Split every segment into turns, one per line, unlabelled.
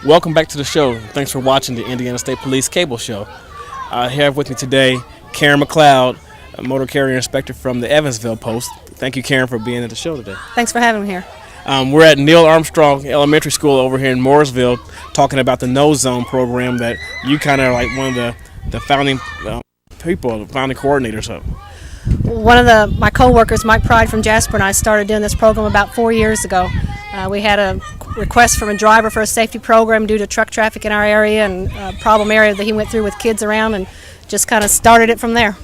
Welcome back to the show. Thanks for watching the Indiana State Police Cable Show. I have with me today Karen McLeod, a motor carrier inspector from the Evansville Post. Thank you, Karen, for being at the show today.
Thanks for having me here.
We're at Neil Armstrong Elementary School over here in Mooresville talking about the No Zone program that you kind of like one of the founding people, the founding coordinators of.
One of my co-workers, Mike Pride from Jasper, and I started doing this program about 4 years ago. We had a request from a driver for a safety program due to truck traffic in our area and a problem area that he went through with kids around, and just kind of started it from there.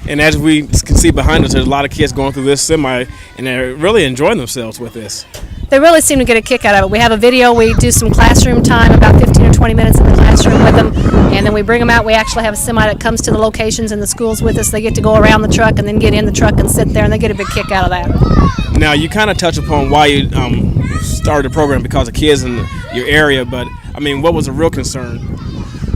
And as we can see behind us, there's a lot of kids going through this semi, and they're really enjoying themselves with this.
They really seem to get a kick out of it. We have a video. We do some classroom time, about 15 or 20 minutes in the classroom with them, and then we bring them out. We actually have a semi that comes to the locations in the schools with us. They get to go around the truck and then get in the truck and sit there, and they get a big kick out of that.
Now, you kind of touch upon why you started the program because of kids in your area, but, I mean, what was a real concern?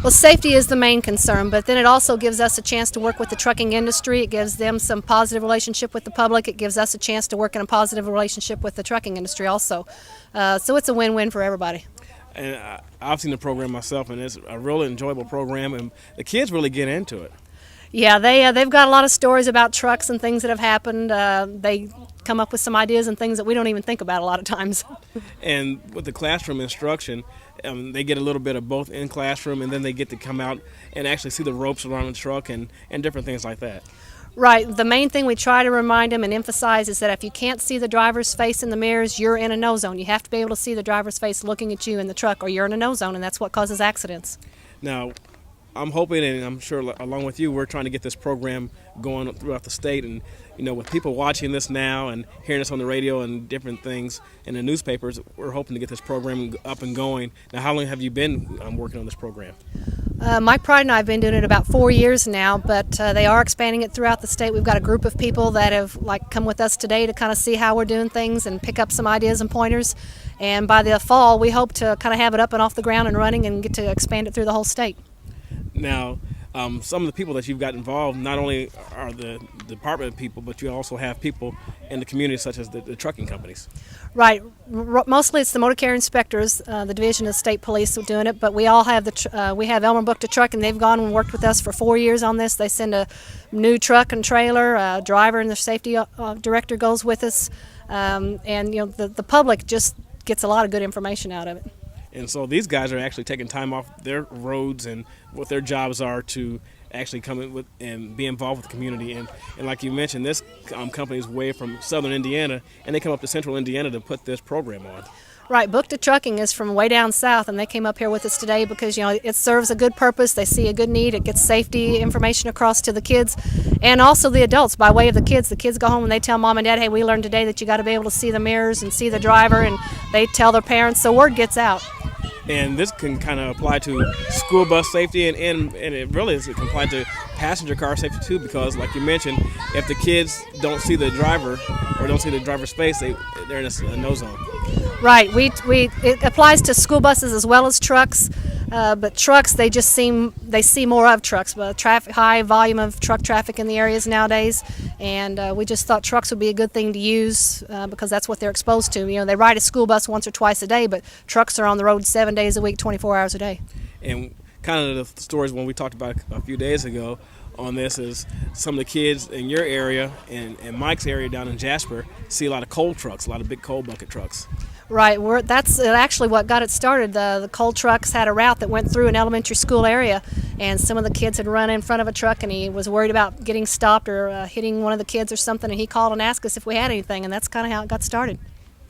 Well, safety is the main concern, but then it also gives us a chance to work with the trucking industry. It gives them some positive relationship with the public. It gives us a chance to work in a positive relationship with the trucking industry also. So it's a win-win for everybody.
And I've seen the program myself, and it's a really enjoyable program, and the kids really get into it.
Yeah, they've got a lot of stories about trucks and things that have happened. They come up with some ideas and things that we don't even think about a lot of times.
And with the classroom instruction, they get a little bit of both in classroom, and then they get to come out and actually see the ropes around the truck and different things like that.
Right. The main thing we try to remind them and emphasize is that if you can't see the driver's face in the mirrors, you're in a no zone. You have to be able to see the driver's face looking at you in the truck, or you're in a no zone, and that's what causes accidents. Now,
I'm hoping, and I'm sure along with you, we're trying to get this program going throughout the state. And, you know, with people watching this now and hearing us on the radio and different things in the newspapers, we're hoping to get this program up and going. Now, how long have you been working on this program?
Mike Pride and I have been doing it about 4 years now, but they are expanding it throughout the state. We've got a group of people that have come with us today to kind of see how we're doing things and pick up some ideas and pointers. And by the fall, we hope to kind of have it up and off the ground and running and get to expand it through the whole state.
Now, some of the people that you've got involved not only are the department people, but you also have people in the community such as the trucking companies.
Right. Mostly it's the motor carrier inspectors, the division of state police doing it, but we all have we have Elmer Booked a Truck, and they've gone and worked with us for 4 years on this. They send a new truck and trailer, a driver and the safety director goes with us, and you know the public just gets a lot of good information out of it.
And so these guys are actually taking time off their roads and what their jobs are to actually come in with and be involved with the community. And like you mentioned, this company is way from southern Indiana, and they come up to central Indiana to put this program on.
Right. Booked a Trucking is from way down south, and they came up here with us today because, you know, it serves a good purpose. They see a good need. It gets safety information across to the kids and also the adults by way of the kids. The kids go home and they tell mom and dad, hey, we learned today that you got to be able to see the mirrors and see the driver, and they tell their parents, so word gets out.
And this can kind of apply to school bus safety, and it really is apply to passenger car safety too, because like you mentioned, if the kids don't see the driver or don't see the driver's face, they're in a no zone.
Right. It applies to school buses as well as trucks, but trucks they see more of trucks. But high volume of truck traffic in the areas nowadays, and we just thought trucks would be a good thing to use because that's what they're exposed to. You know, they ride a school bus once or twice a day, but trucks are on the road 7 days a week, 24 hours a day.
And kind of the stories when we talked about a few days ago on this is some of the kids in your area and Mike's area down in Jasper see a lot of coal trucks, a lot of big coal bucket trucks.
Right, that's actually what got it started. The coal trucks had a route that went through an elementary school area, and some of the kids had run in front of a truck, and he was worried about getting stopped or hitting one of the kids or something, and he called and asked us if we had anything, and that's kind of how it got started.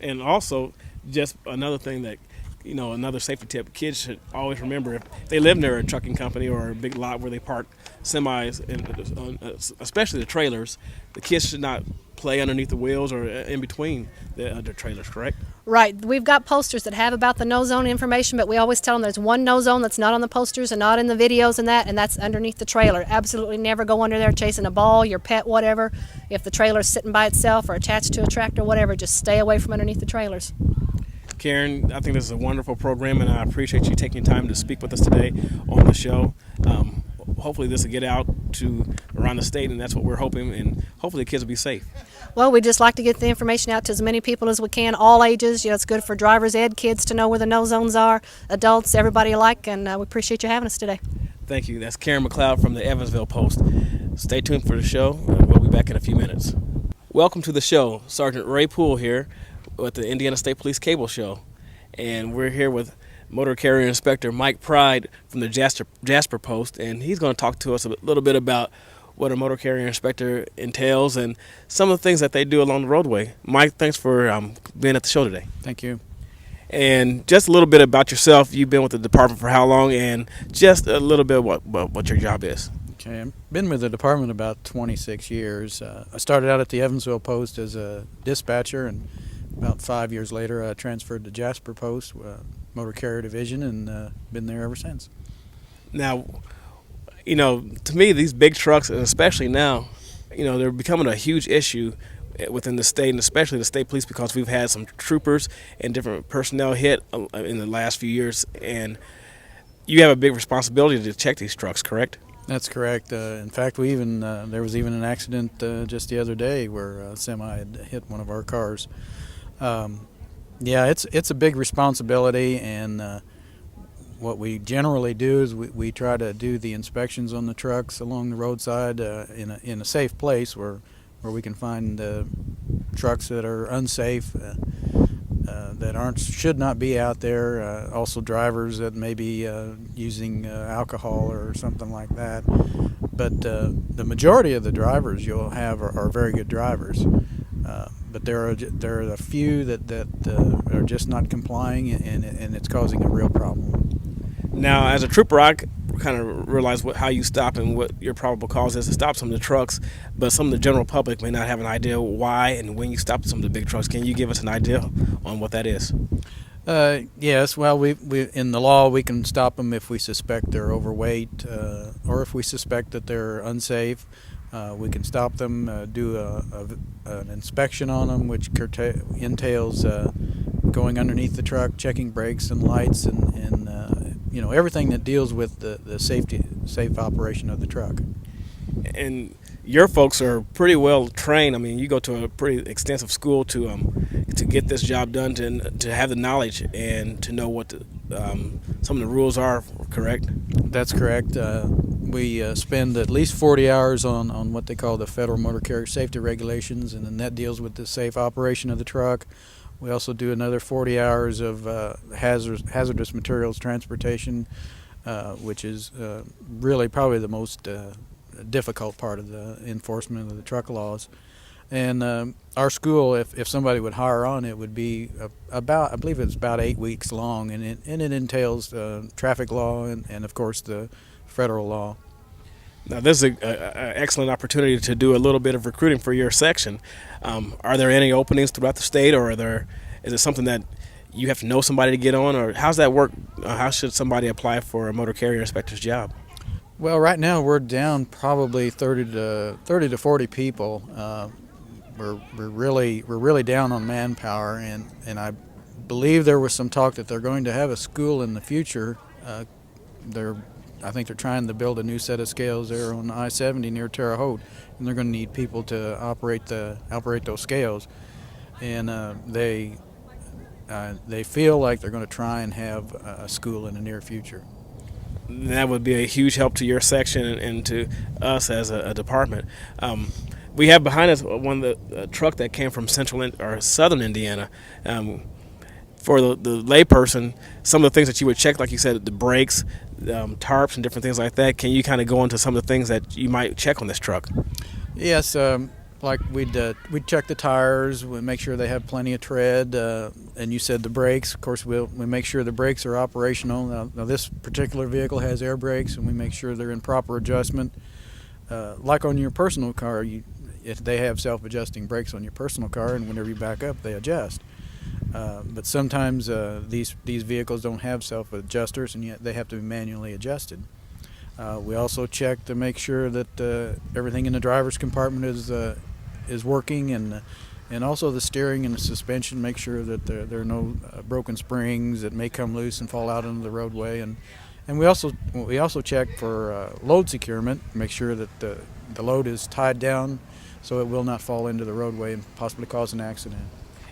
And also, just another thing that, you know, another safety tip, kids should always remember if they live near a trucking company or a big lot where they park semis, and especially the trailers, the kids should not play underneath the wheels or in between the trailers, correct?
Right. We've got posters that have about the no zone information, but we always tell them there's one no zone that's not on the posters and not in the videos and that's underneath the trailer. Absolutely never go under there chasing a ball, your pet, whatever. If the trailer's sitting by itself or attached to a tractor, whatever, just stay away from underneath the trailers.
Karen, I think this is a wonderful program, and I appreciate you taking time to speak with us today on the show. hopefully this will get out to around the state, and that's what we're hoping, and hopefully the kids will be safe.
Well, we just like to get the information out to as many people as we can, all ages. It's good for driver's ed kids to know where the no zones are, adults, everybody alike, and we appreciate you having us today.
Thank you. That's Karen McLeod from the Evansville Post. Stay tuned for the show. We'll be back in a few minutes. Welcome to the show. Sergeant Ray Poole here with the Indiana State Police Cable Show. And we're here with Motor Carrier Inspector Mike Pride from the Jasper Post, and he's going to talk to us a little bit about what a motor carrier inspector entails and some of the things that they do along the roadway. Mike, thanks for being at the show today.
Thank you.
And just a little bit about yourself. You've been with the department for how long, and just a little bit what your job is.
Okay, I've been with the department about 26 years. I started out at the Evansville Post as a dispatcher, and about 5 years later I transferred to Jasper Post, Motor Carrier Division, and been there ever since.
Now, to me, these big trucks, and especially now, they're becoming a huge issue within the state, and especially the state police, because we've had some troopers and different personnel hit in the last few years, and you have a big responsibility to check these trucks, correct?
That's correct. In fact, there was even an accident just the other day where a semi had hit one of our cars. Yeah, it's a big responsibility, and what we generally do is we try to do the inspections on the trucks along the roadside in a safe place where we can find trucks that are unsafe, that should not be out there. Also, drivers that may be using alcohol or something like that. But the majority of the drivers you'll have are very good drivers. But there are a few that are just not complying, and it's causing a real problem.
Now, as a trooper, I kind of realize how you stop and what your probable cause is to stop some of the trucks, but some of the general public may not have an idea why and when you stop some of the big trucks. Can you give us an idea on what that is?
Yes. Well, we in the law we can stop them if we suspect they're overweight or if we suspect that they're unsafe. We can stop them, do an inspection on them, which entails going underneath the truck, checking brakes and lights, and everything that deals with the safe operation of the truck.
And your folks are pretty well trained. I mean, you go to a pretty extensive school to get this job done, to have the knowledge and to know what some of the rules are, correct?
That's correct. We spend at least 40 hours on what they call the Federal Motor Carrier Safety Regulations, and then that deals with the safe operation of the truck. We also do another 40 hours of hazardous materials transportation, which is really probably the most difficult part of the enforcement of the truck laws. And our school, if somebody would hire on, it would be I believe it's about 8 weeks long, and it entails traffic law and of course the federal law.
Now, this is an excellent opportunity to do a little bit of recruiting for your section. Are there any openings throughout the state, or is it something that you have to know somebody to get on, or how's that work? How should somebody apply for a motor carrier inspector's job?
Well, right now we're down probably 30 to 40 people. We're really down on manpower, and I believe there was some talk that they're going to have a school in the future. I think they're trying to build a new set of scales there on I-70 near Terre Haute, and they're going to need people to operate those scales. And they feel like they're going to try and have a school in the near future.
That would be a huge help to your section and to us as a department. We have behind us the truck that came from southern Indiana. For the layperson, some of the things that you would check, like you said, the brakes, tarps, and different things like that. Can you kind of go into some of the things that you might check on this truck?
Yes, like we'd check the tires, we make sure they have plenty of tread, and you said the brakes. Of course, we make sure the brakes are operational. Now this particular vehicle has air brakes, and we make sure they're in proper adjustment. Like on your personal car, if they have self-adjusting brakes on your personal car, and whenever you back up, they adjust. But sometimes these vehicles don't have self-adjusters, and yet they have to be manually adjusted. We also check to make sure that everything in the driver's compartment is working, and also the steering and the suspension. Make sure that there are no broken springs that may come loose and fall out into the roadway, and And we also check for load securement, make sure that the load is tied down so it will not fall into the roadway and possibly cause an accident.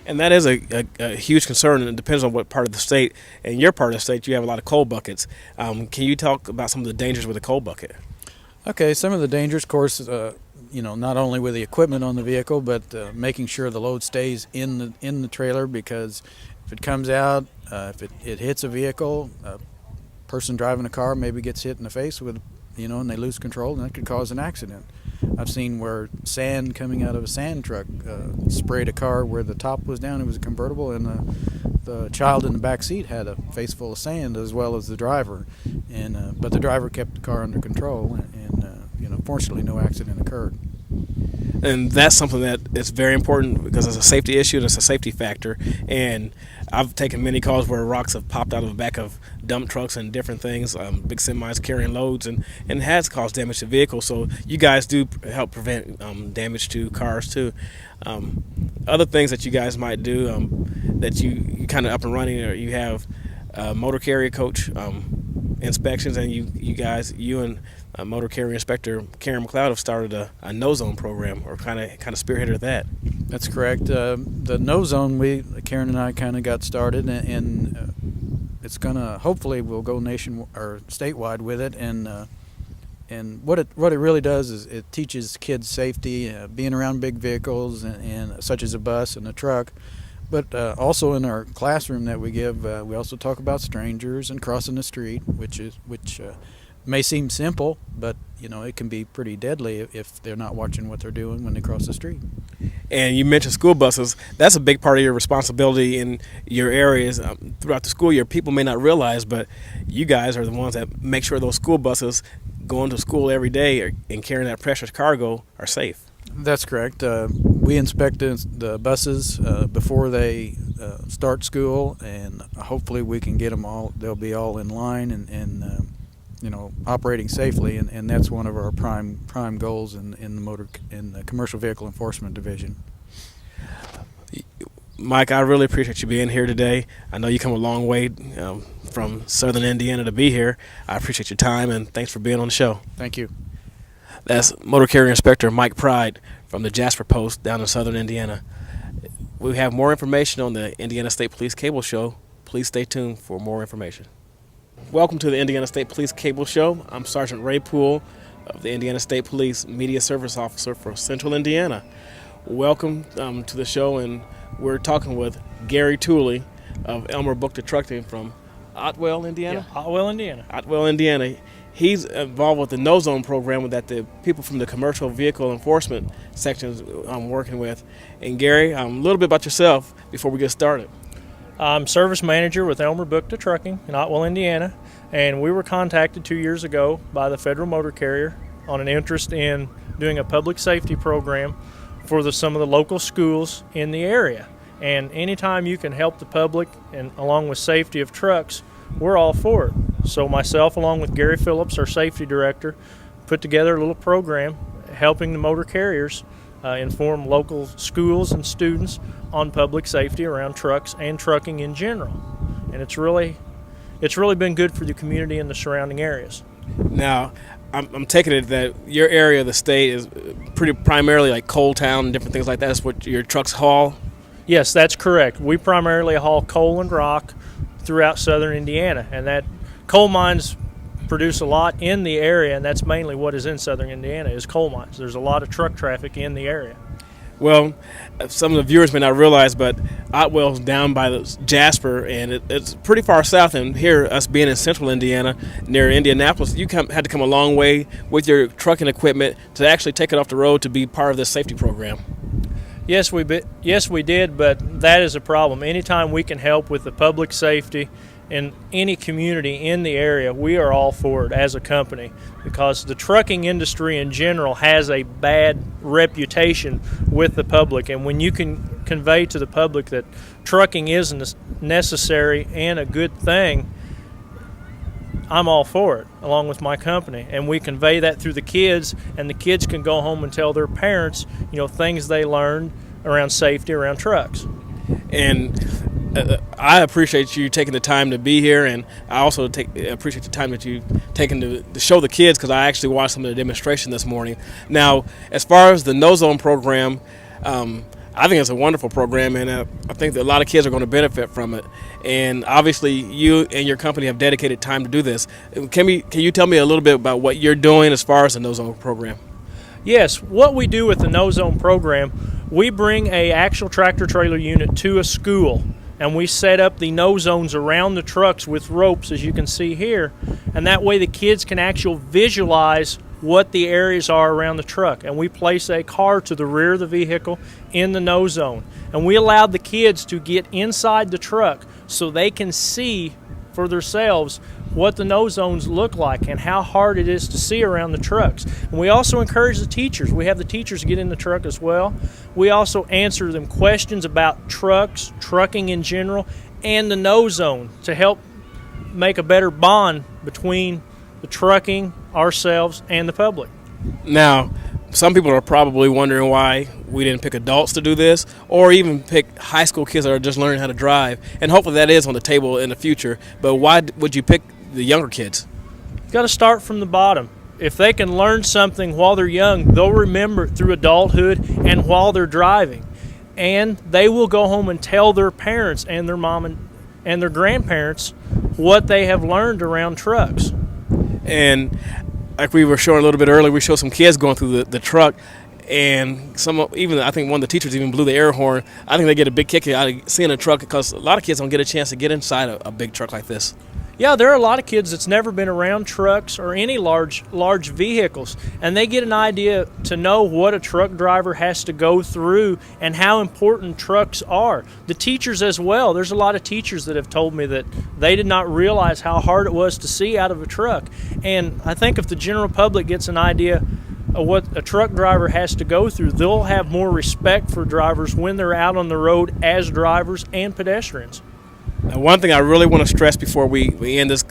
And that is a huge concern, and it depends on what part of the state. In your part of the state, you have a lot of coal buckets. Can you talk about some of the dangers with a coal bucket?
Okay, some of the dangers, of course, not only with the equipment on the vehicle, but making sure the load stays in the trailer, because if it comes out, if it hits a vehicle, a person driving a car maybe gets hit in the face with, and they lose control, and that could cause an accident. I've seen where sand coming out of a sand truck sprayed a car where the top was down. It was a convertible, and the child in the back seat had a face full of sand, as well as the driver. But the driver kept the car under control, and fortunately, no accident occurred.
And that's something that is very important, because it's a safety issue and it's a safety factor. And I've taken many calls where rocks have popped out of the back of dump trucks and different things, big semis carrying loads, and has caused damage to vehicles. So you guys do help prevent damage to cars too. Other things that you guys might do that you kind of up and running, or you have motor carrier coach inspections, and you and motor carrier inspector Karen McLeod have started a no zone program, or kind of spearheaded that.
That's correct. The no zone, Karen and I kind of got started, and it's gonna, hopefully we'll go statewide with it. And what it really does is it teaches kids safety, being around big vehicles and such as a bus and a truck. But also in our classroom that we give, we also talk about strangers and crossing the street, which may seem simple, but it can be pretty deadly if they're not watching what they're doing when they cross the street.
And you mentioned school buses. That's a big part of your responsibility in your areas throughout the school year. People may not realize, but you guys are the ones that make sure those school buses going to school every day and carrying that precious cargo are safe.
That's correct. We inspect the buses before they start school, and hopefully we can get them all. They'll be all in line and operating safely, and that's one of our prime goals in the commercial vehicle enforcement division.
Mike, I really appreciate you being here today. I know you come a long way from southern Indiana to be here. I appreciate your time, and thanks for being on the show.
Thank you.
That's Motor Carrier Inspector Mike Pride from the Jasper Post down in southern Indiana. We have more information on the Indiana State Police Cable Show. Please stay tuned for more information. Welcome to the Indiana State Police Cable Show. I'm Sergeant Ray Poole of the Indiana State Police Media Service Officer for Central Indiana. Welcome to the show, and we're talking with Gary Tooley of Elmer Bookta Trucking from Otwell, Indiana?
Yeah, Otwell, Indiana.
Otwell, Indiana. He's involved with the No Zone program that the people from the commercial vehicle enforcement sections I'm working with. And Gary, a little bit about yourself before we get started.
I'm service manager with Elmer Bookta Trucking in Otwell, Indiana, and we were contacted 2 years ago by the Federal Motor Carrier on an interest in doing a public safety program for some of the local schools in the area. And anytime you can help the public and along with safety of trucks, we're all for it. So myself, along with Gary Phillips, our safety director, put together a little program helping the motor carriers inform local schools and students on public safety around trucks and trucking in general. And it's really been good for the community and the surrounding areas.
Now, I'm taking it that your area of the state is pretty primarily like coal town and different things like that. That's what your trucks haul?
Yes, that's correct. We primarily haul coal and rock throughout southern Indiana, and that coal mines produce a lot in the area, and that's mainly what is in southern Indiana is coal mines. There's a lot of truck traffic in the area.
Well, some of the viewers may not realize, but Otwell's down by the Jasper, and it's pretty far south. And here, us being in central Indiana, near Indianapolis, you had to come a long way with your trucking equipment to actually take it off the road to be part of this safety program.
Yes, we did, but that is a problem. Anytime we can help with the public safety in any community in the area, we are all for it as a company, because the trucking industry in general has a bad reputation with the public, and when you can convey to the public that trucking is necessary and a good thing, I'm all for it, along with my company. And we convey that through the kids, and the kids can go home and tell their parents, things they learned around safety around trucks.
And I appreciate you taking the time to be here, and I also appreciate the time that you've taken to show the kids, because I actually watched some of the demonstration this morning. Now, as far as the No Zone program, I think it's a wonderful program, and I think that a lot of kids are going to benefit from it. And obviously, you and your company have dedicated time to do this. Can you tell me a little bit about what you're doing as far as the No Zone program?
Yes, what we do with the No Zone program, we bring a actual tractor trailer unit to a school, and we set up the no zones around the trucks with ropes, as you can see here, and that way the kids can actually visualize what the areas are around the truck. And we place a car to the rear of the vehicle in the no zone, and we allowed the kids to get inside the truck so they can see for themselves what the no zones look like and how hard it is to see around the trucks. And we also encourage the teachers. We have the teachers get in the truck as well. We also answer them questions about trucks, trucking in general, and the no zone to help make a better bond between the trucking, ourselves, and the public.
Now, some people are probably wondering why we didn't pick adults to do this, or even pick high school kids that are just learning how to drive. And hopefully that is on the table in the future. But why would you pick the younger kids?
You've got to start from the bottom. If they can learn something while they're young, they'll remember it through adulthood and while they're driving. And they will go home and tell their parents and their mom and their grandparents what they have learned around trucks.
And like we were showing a little bit earlier, we showed some kids going through the truck, and I think one of the teachers even blew the air horn. I think they get a big kick out of seeing a truck, because a lot of kids don't get a chance to get inside a big truck like this.
Yeah, there are a lot of kids that's never been around trucks or any large vehicles, and they get an idea to know what a truck driver has to go through and how important trucks are. The teachers as well. There's a lot of teachers that have told me that they did not realize how hard it was to see out of a truck. And I think if the general public gets an idea of what a truck driver has to go through, they'll have more respect for drivers when they're out on the road as drivers and pedestrians.
Now, one thing I really want to stress before we end this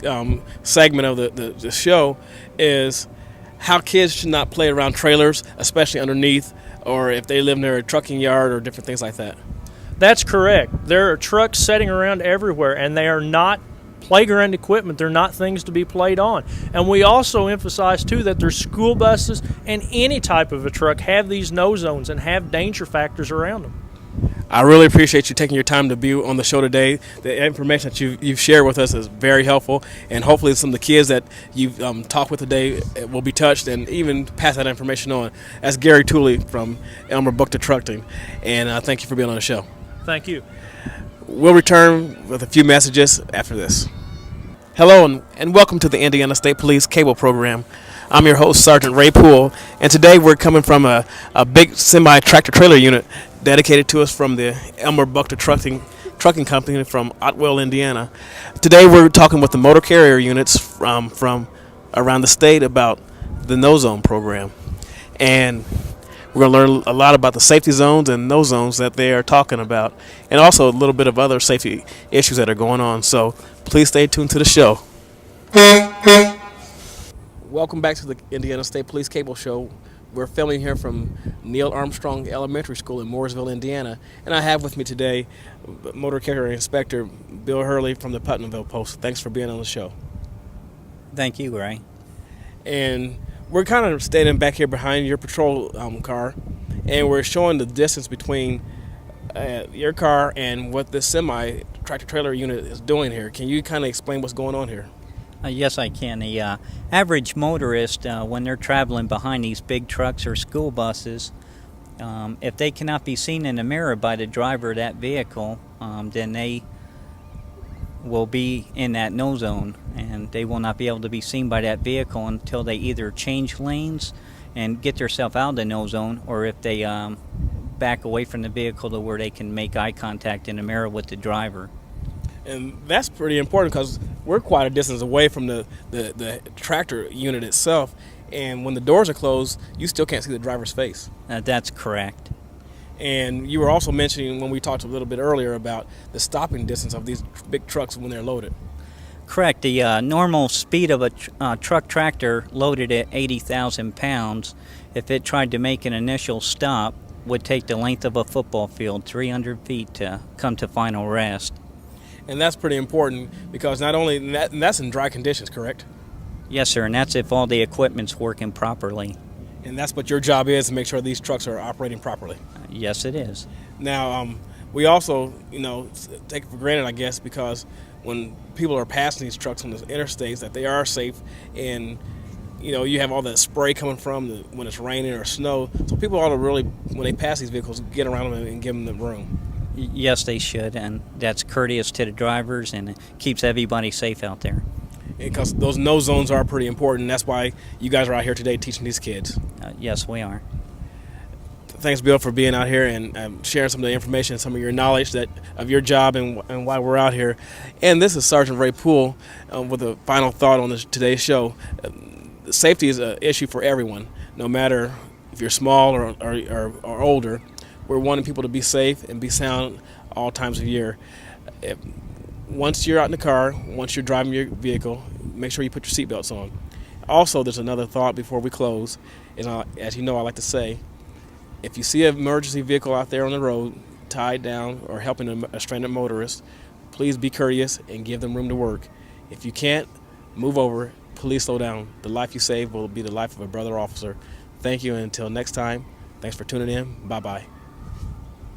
segment of the show is how kids should not play around trailers, especially underneath, or if they live near a trucking yard or different things like that.
That's correct. There are trucks sitting around everywhere, and they are not playground equipment. They're not things to be played on. And we also emphasize, too, that there's school buses and any type of a truck have these no zones and have danger factors around them.
I really appreciate you taking your time to be on the show today. The information that you've shared with us is very helpful, and hopefully some of the kids that you've talked with today will be touched and even pass that information on. That's Gary Tooley from Elmer Book to Trucking, and thank you for being on the show.
Thank you.
We'll return with a few messages after this. Hello, and welcome to the Indiana State Police Cable Program. I'm your host, Sergeant Ray Poole, and today we're coming from a big semi-tractor trailer unit dedicated to us from the Elmer Buck to Trucking Company from Otwell, Indiana. Today we're talking with the motor carrier units from around the state about the No Zone program. And we're going to learn a lot about the safety zones and no zones that they are talking about, and also a little bit of other safety issues that are going on. So please stay tuned to the show. Welcome back to the Indiana State Police Cable Show. We're filming here from Neil Armstrong Elementary School in Mooresville, Indiana. And I have with me today Motor Carrier Inspector Bill Hurley from the Putnamville Post. Thanks for being on the show.
Thank you, Ray.
And we're kind of standing back here behind your patrol car, and we're showing the distance between your car and what this semi-tractor trailer unit is doing here. Can you kind of explain what's going on here?
Yes, I can. The average motorist, when they're traveling behind these big trucks or school buses, if they cannot be seen in the mirror by the driver of that vehicle, then they will be in that no zone, and they will not be able to be seen by that vehicle until they either change lanes and get themselves out of the no zone, or if they back away from the vehicle to where they can make eye contact in the mirror with the driver.
And that's pretty important because we're quite a distance away from the tractor unit itself, and when the doors are closed, you still can't see the driver's face.
That's correct.
And you were also mentioning when we talked a little bit earlier about the stopping distance of these big trucks when they're loaded.
Correct. The normal speed of a truck tractor loaded at 80,000 pounds, if it tried to make an initial stop, would take the length of a football field, 300 feet, to come to final rest.
And that's pretty important because not only that, and that's in dry conditions, correct?
Yes, sir, and that's if all the equipment's working properly.
And that's what your job is, to make sure these trucks are operating properly.
Yes, it is.
Now, we also, take it for granted, I guess, because when people are passing these trucks on the interstates, that they are safe, and you have all that spray coming from when it's raining or snow. So people ought to really, when they pass these vehicles, get around them and give them the room.
Yes, they should, and that's courteous to the drivers, and it keeps everybody safe out there.
Because those no zones are pretty important. That's why you guys are out here today teaching these kids.
Yes, we are.
Thanks, Bill, for being out here and sharing some of the information, some of your knowledge of your job and why we're out here. And this is Sergeant Ray Poole with a final thought on today's show. Safety is an issue for everyone, no matter if you're small or older. We're wanting people to be safe and be sound all times of year. Once you're out in the car, once you're driving your vehicle, make sure you put your seatbelts on. Also, there's another thought before we close. And as you know, I like to say, if you see an emergency vehicle out there on the road, tied down or helping a stranded motorist, please be courteous and give them room to work. If you can't, move over. Please slow down. The life you save will be the life of a brother officer. Thank you, and until next time, thanks for tuning in. Bye-bye.